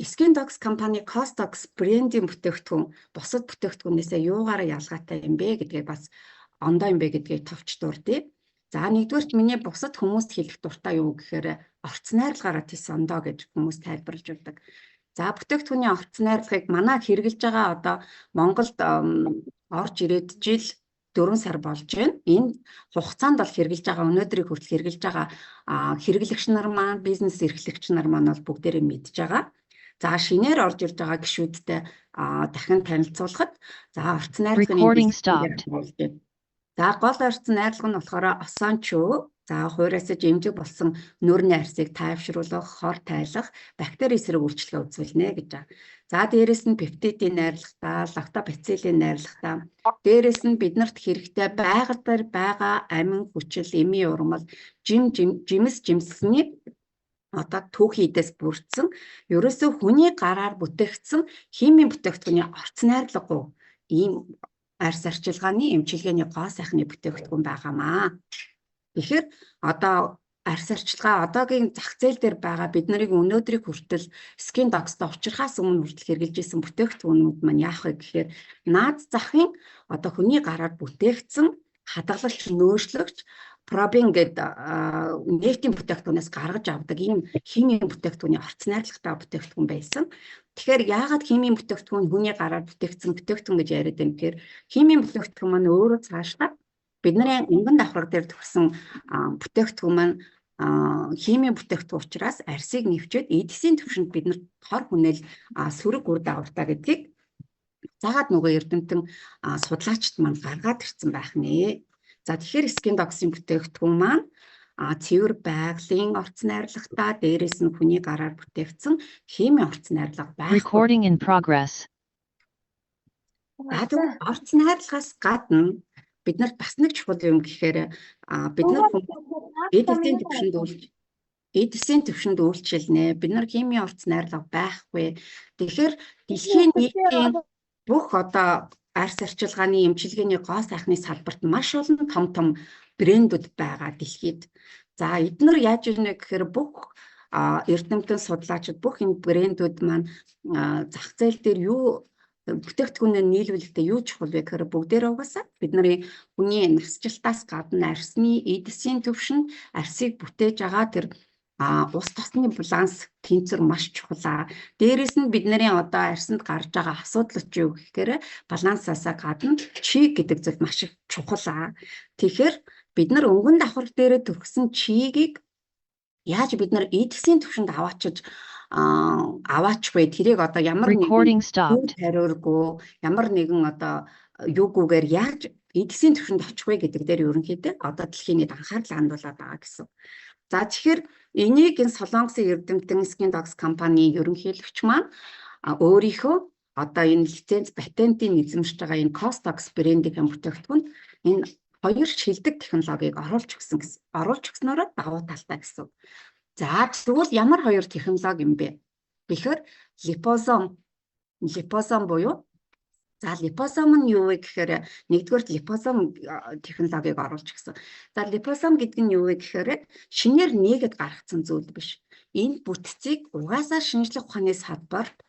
Skin Dogs компани Costox брендийн бүтээгдэхүүн бусад бүтээгдэхүүнээсээ юугаараа ялгаатай юм бэ гэдгээ бас ондоо юм бэ гэдгийг товч дурдъя. За нэгдүгээрт миний бусад хүмүүст хэлэх дуртай юу гэхээр орц найрлагаараа тис ондоо гэж хүмүүс тайлбарлаж байдаг. За бүтээгдэхүүний орц найрлагыг манай хэрэгжилж байгаа одоо Монголд орж ирээд жил 4 сар болж байна. Энэ хугацаанд бол хэрэгжилж байгаа өнөөдрийг хүртэл хэрэгжилж байгаа хэрэглэгч нар маань, бизнес эрхлэгч нар маань бол бүгдээрээ мэдж байгаа. За шинээр орж ирж байгаа гишүүдтэй дахин танилцуулахад орц найрлагын за гол орц найрлага нь болохоор осончуу, хуйраасаж эмзэг болсон нүрийн арсыг тайвшруулах, хор тайлах, бактери эсрэг үйлчлэгээ үзүүлнэ гэж байна. За дээрэс нь пептидийн найрлагатай, лактобациллийн найрлагатай, дээрэс нь биднэрт хэрэгтэй байгаль дээр байгаа амин, хүчил, эмийн урмал, жимсний одоо түүхийдээс бүрдсэн ерөөсөө хүний гараар бүтээгдсэн химийн бүтээгдэхүүний орц найрлагагүй ийм арьс арчилгааны эмчилгээний гоо сайхны бүтээгдэхүүн байгаамаа. Тэгэхээр одоо арьс арчилгаа одоогийн зах зээл дээр байгаа бид нарыг өнөөдрийг хүртэл Skin Dogs-тай учрахаас өмнө хүртэл хэрэгжилж исэн бүтээгдэхүүнүүд маань яах вэ гэхээр наад захын одоо хүний гараар бүтээгдсэн хадгалагч, нөөшлөгч пробин гэдэг нефтийн бүтээгдэхүүнээс гаргаж авдаг ийм химийн бүтээгдэхүүний орц найрлагатай бүтээгдэхүүн байсан. Тэгэхээр яагаад химийн бүтээгдэхүүн хүний гараар бүтээгдсэн бүтээгдэхүүн гэж яриад байна гэхээр химийн бүтээгдэхүүн маань өөрөө цаашдаа бидний өнгөн давхраг дээр төрсэн бүтээгдэхүүн маань химийн бүтээгдэхүүн учраас арсыг нэвчээд эдисийн түвшинд бид хор хүнэл сөрөг үр дагавартай гэдгийг заагаад нөгөө эрдэмтэн судлаачид маань гаргаад ирсэн байх нэ. За тэгэхээр Skin Dogs-ийн бүтээгдэхүүн маань цэвэр байгалийн орц найрлагатай, дээрээс нь хүний гараар бүтээгдсэн химийн орц найрлага байх. Recording in progress. Орц найрлагаас гадна биднэрт бас нэг чухал юм гэхээр бид нар эдисийн түвшинд үйлчилнэ. Бид нар химийн орц найрлага байхгүй. Тэгэхээр дэлхийн нийтийн бүх одоо арьс арчилгааны эмчилгээний гоо сайхны салбарт маш олон том брэндүүд байгаа дэлхийд. За эдгээр яаж ирнэ гэхээр бүх эрдэмтэн судлаачид бүх энэ брэндүүд маань зах зээл дээр юу бүтээгдэхүүнээ нийлүүлэхдээ юу чухал вэ гэхээр бүгдээрээ угаасаа бидний хүний насжилтаас гадна арсны эдисийн түвшинд арсыг бүтээж байгаа тэр ус тосны баланс тэнцвэр маш чухал. Дээрээс нь бидний одоо арсанд гарч байгаа асуудал ч юу гэхээр балансаасаа гадна чи гэдэг зүйл маш их чухал. Тэгэхээр бид нар өнгөн давхар дээрээ төрсөн чигийг яаж бид нар эдисийн түвшинд аваачгүй тэрийг одоо ямар нэгэн хариургүй ямар нэгэн одоо юугүйгээр яаж эдисийн түвшинд очих вэ гэдэг дээр ерөнхийдөө одоо дэлхийн нийт анхаарлаа хандуулаад байгаа гэсэн. За тэгэхээр энийг энэ Солонгосын эрдэмтэн Skin Dogs компани ерөнхийлөгч маань өөрийнхөө одоо энэ лиценз патентын эзэмшиж байгаа энэ Costox брендийн бүтээгдэхүүн энэ хоёр шилдэг технологиг оруулж өгснөөрөө давуу талтай гэсэн. За тэгвэл ямар хоёр технологи юм бэ? Тэгэхээр липозом буюу липозом нь юу вэ гэхээр нэгдүгээр липозом технологиг оруулж гисэн. За липозом гэдэг нь юу вэ гэхээр шинээр нээгээд гаргацсан зүйл биш. Энэ бүтцийг угаасаа шинжлэх ухааны салбарт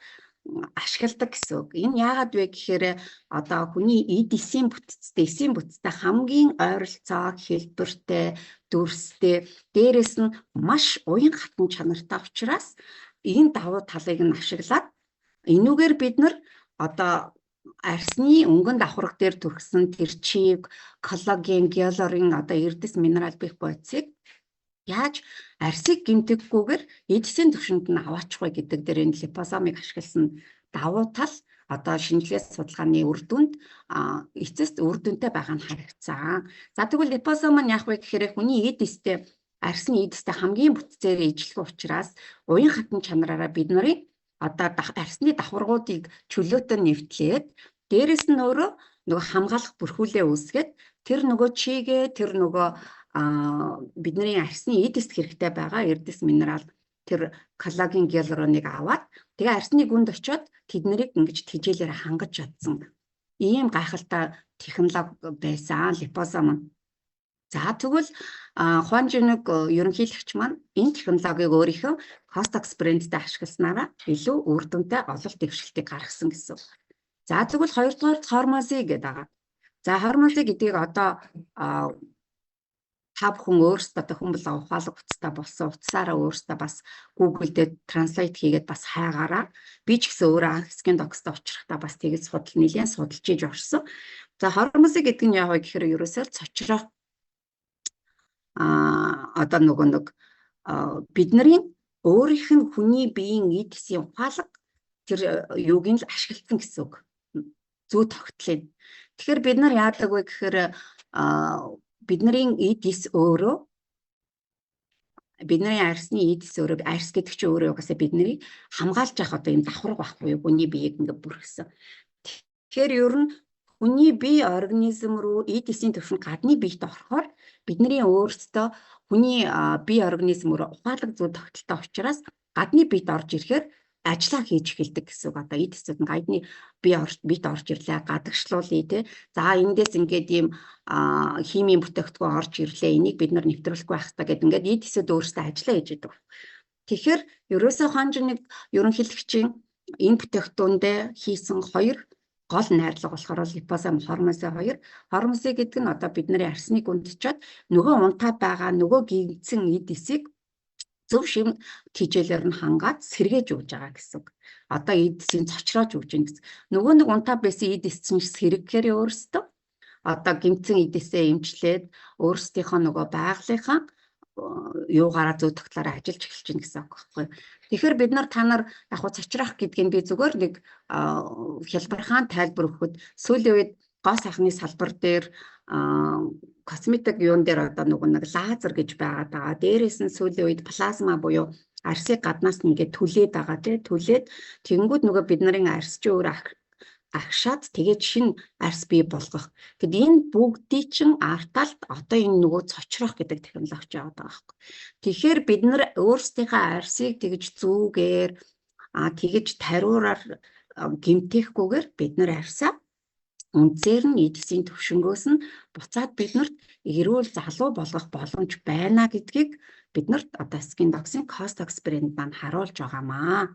ашигладаг гэсэн үг. Энэ яагаад вэ гэхээр одоо хүний эдисийн бүтцтэй хамгийн ойролцоо хэлбэртэй, дүрстэй, дээрэс нь маш уян хатан чанартай учраас энэ давуу талыг нь ашиглаад энүүгээр бид нар одоо арсны өнгөн давхраг дээр төрсөн тэр чиг, коллаген, гиалурин одоо эрдэс минерал бэх бодисыг яаж арсыг гэмтэггүйгээр эдисийн түвшинд нь аваачих вэ гэдэг дээр энэ липозомыг ашигласан давуу тал одоо шинжилгээ судалгааны үр дүнд эцэст үр дүнтэй байгаа нь харагдсан. За тэгвэл липозом нь яах вэ гэхээр хүний арсны эдистэй хамгийн бүтцээр ижилхэн учраас уян хатан чанараараа бид нарын одоо арсны давхаргуудыг чөлөөтэй нэвтлээд дээрэс нь нөгөө хамгаалах бүрхүүлээ үүсгээд тэр нөгөө чигээ тэр нөгөө бидний арсны эдист хэрэгтэй байгаа эрдэс минерал тэр коллаген гиалуроныг аваад тэгээ арсны гүнд очиод тэднийг ингэж тэжээлээр хангаж чадсан ийм гайхалтай технологи байсан липозом. За тэгвэл Хуан Жинг ерөнхийлөгч маань энэ технологиг өөрийнхөө Costax брэндтэй ашигласнараа илүү үр дүнтэй ололт дэвшилтийг гаргасан гэсэн. За тэгвэл хоёрдугаар Hormozy гэдэг байгаа. За Hormozy гэдгийг одоо та бүхэн өөрсдөө хүмүүс ухаалаг утастай болсон утсаараа өөрсдөө бас Google дээр translate хийгээд бас хайгаараа би ч гэсэн өөрөө анхсгийн докстой очихдаа бас тэгэж нэлээд судалж иж орсон. За Hormozy гэдэг нь яг гэхээр ерөөсөө цочроо одоо нөгөө нэг бидний өөрийнх нь хүний биеийн эд эсийн ухаалаг тэр юуг нь л ашигласан гэсэн үг. Зүй тогтлыг. Тэгэхээр бид нар яадаг вэ гэхээр бидний эд эс өөрөө бидний арьсны эд эс өөрөө арьс гэдэг чинь өөрөө угаасаа бидний хамгаалж явах одоо юм давхар байхгүй юу хүний биеийг ингээ бүрхсэн. Тэгэхээр ер нь хүний бие организм руу эд эсийн түвшинд гадны биед орохоор бидний өөрсдөө хүний бие организм руу ухаалаг зүй тогтолтой учраас гадны биед орж ирэхээр ажиллаа хийж эхэлдэг гэсэн үг. Одоо эд эсүүд нь гадны биед орж ирлээ, гадагшлуулъя тий. За эндээс ингээд ийм химийн бүтээгдэхүүн орж ирлээ. Энийг бид нар нэвтрүүлэхгүй байх хэрэгтэй гэдэг ингээд эд эсүүд өөрсдөө ажиллаа хийж идэг. Тэгэхээр ерөөсөө Хуан Жинг ерөнхийлөгчийн энэ бүтээгдэхүүндээ хийсэн хоёр гол найрлага болохоор липозом Hormozy 2. Hormozy гэдэг нь одоо бидний арсны гүндчод нөгөө унтаа байгаа нөгөө гинцэн эд эсийг зөв шим тижээлээр нь хангаад сэргээж өгж байгаа гэсэн. Одоо эд эсийн цочроож өгж гин гэсэн. Нөгөө нэг унтаа байсан эд эс чинь сэргэхээр өөрсдөө одоо гинцэн эд эсээ эмчлээд өөрсдийнхөө нөгөө байгалийнхаа юугаараа зүй тогтлоор ажиллаж эхэлж гин гэсэн үг байхгүй. Тэгэхээр бид нар та нар яг хуу цочрох гэдгийг би зүгээр нэг хялбархан тайлбар өгөхөд сүүлийн үед гоо сайхны салбар дээр косметик юун дээр одоо нөгөө нэг лазер гэж байгаа даа. Дээрээс нь сүүлийн үед плазма буюу арсыг гаднаас нь ингээд түлээд байгаа тий. Түлээд тэгэнгүүт нөгөө бид нарын арс чи өөр агшаад тэгээд шинэ арс бий болгох. Гэд энэ бүгдий чин арталт одоо энэ нөгөө цочрох гэдэг технологи яваад байгаа байхгүй. Тэгэхээр бид нар өөрсдийнхөө арсыг тэгж зүүгээр тэгж тариураар гэмтээхгүйгээр бид нар арсаа үнцээр нь эд эсийн төвшнгөөс нь буцаад биднэрт эрүүл залуу болгох боломж байна гэдгийг биднэрт одоо Skin Docs-ийн Costax брэнд маань харуулж байгаамаа.